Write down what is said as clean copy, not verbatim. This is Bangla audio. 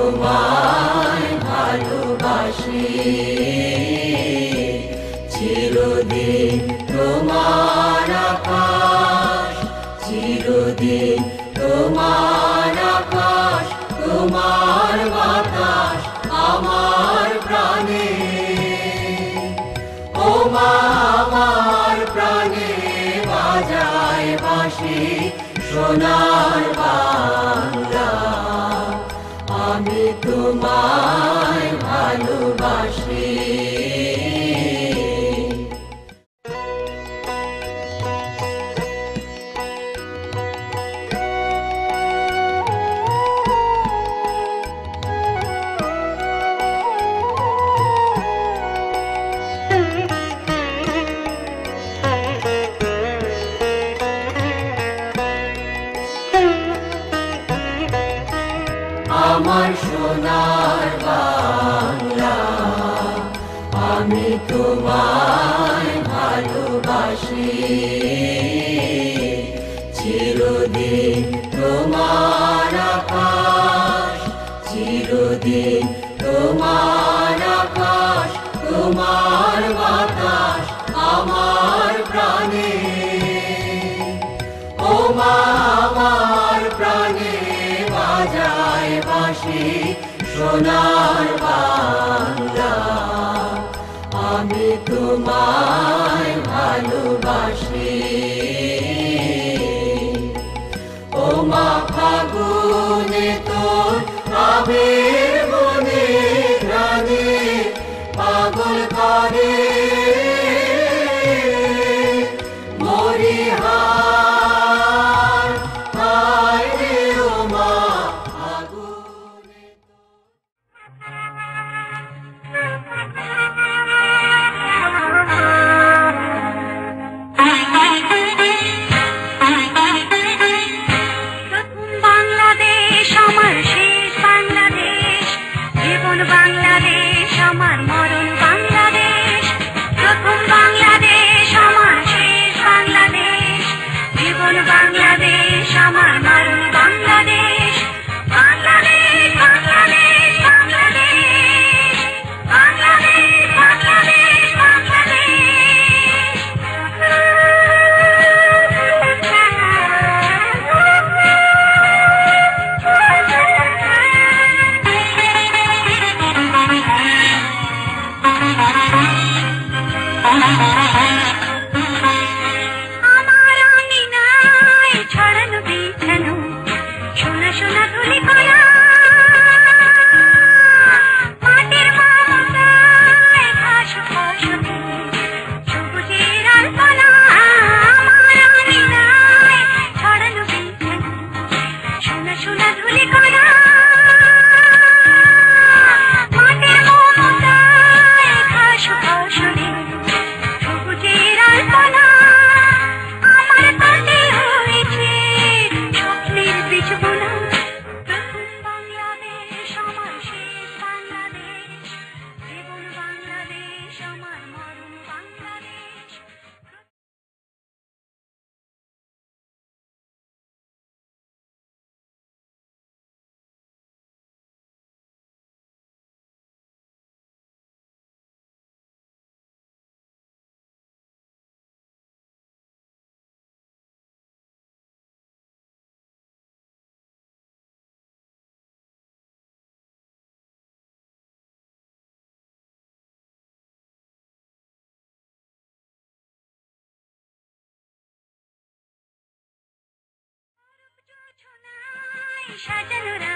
তোমায় ভালোবাসি, চিরদিন তোমার আকাশ, চিরদিন তোমার আকাশ, তোমার বাতাস আমার প্রাণে। ও মা আমার প্রাণে বাজায় বাঁশি সোনার বাংলা, আমি তোমায় ভালোবাসি। আমার সোনার বাংলা, আমি তোমায় ভালোবাসি, চিরদিন তোমার আকাশ, চিরদিন তোমার আকাশ, তোমার বাতাস আমার প্রাণে। ও মা আমার প্রাণে বাজায় বাঁশি সোনার বাংলা, আমি তোমায় ভালোবাসি। ও মা ফাগুনে তোর আবির বনে ঘ্রাণে পাগল করে মরিহার, হায় রে ও মা ফাগুনে। প্রথম বাংলাদেশ আমার শেষ বাংলাদেশ, জীবন বাংলাদেশ আমার মরণ বাংলাদেশ। প্রথম বাংলাদেশ আমার শেষ বাংলাদেশ, জীবন বাংলাদেশ আমার মরণ বাংলাদেশ। বাংলাদেশ বাংলাদেশ বাংলাদেশ, বাংলাদেশ বাংলাদেশ আমার আঙিনায় ছড়ানো বিছানো সোনা সোনা ধুলি কণা, মাটির মমতায় ঘাস ফসলে সবুজের আলপনা। আমার আঙিনায় ছড়ানো বিছানো সোনা সোনা ধুলি কণা, মাটির মমতায় ঘাস ফসলে সবুজের আলপনা। আমার কাছে হয়েছে স্বপ্নের বীজ বোনা। প্রথম বাংলাদেশ আমার শেষ বাংলাদেশ, জীবন বাংলাদেশ আমার মরণ বাংলাদেশ। সাজানো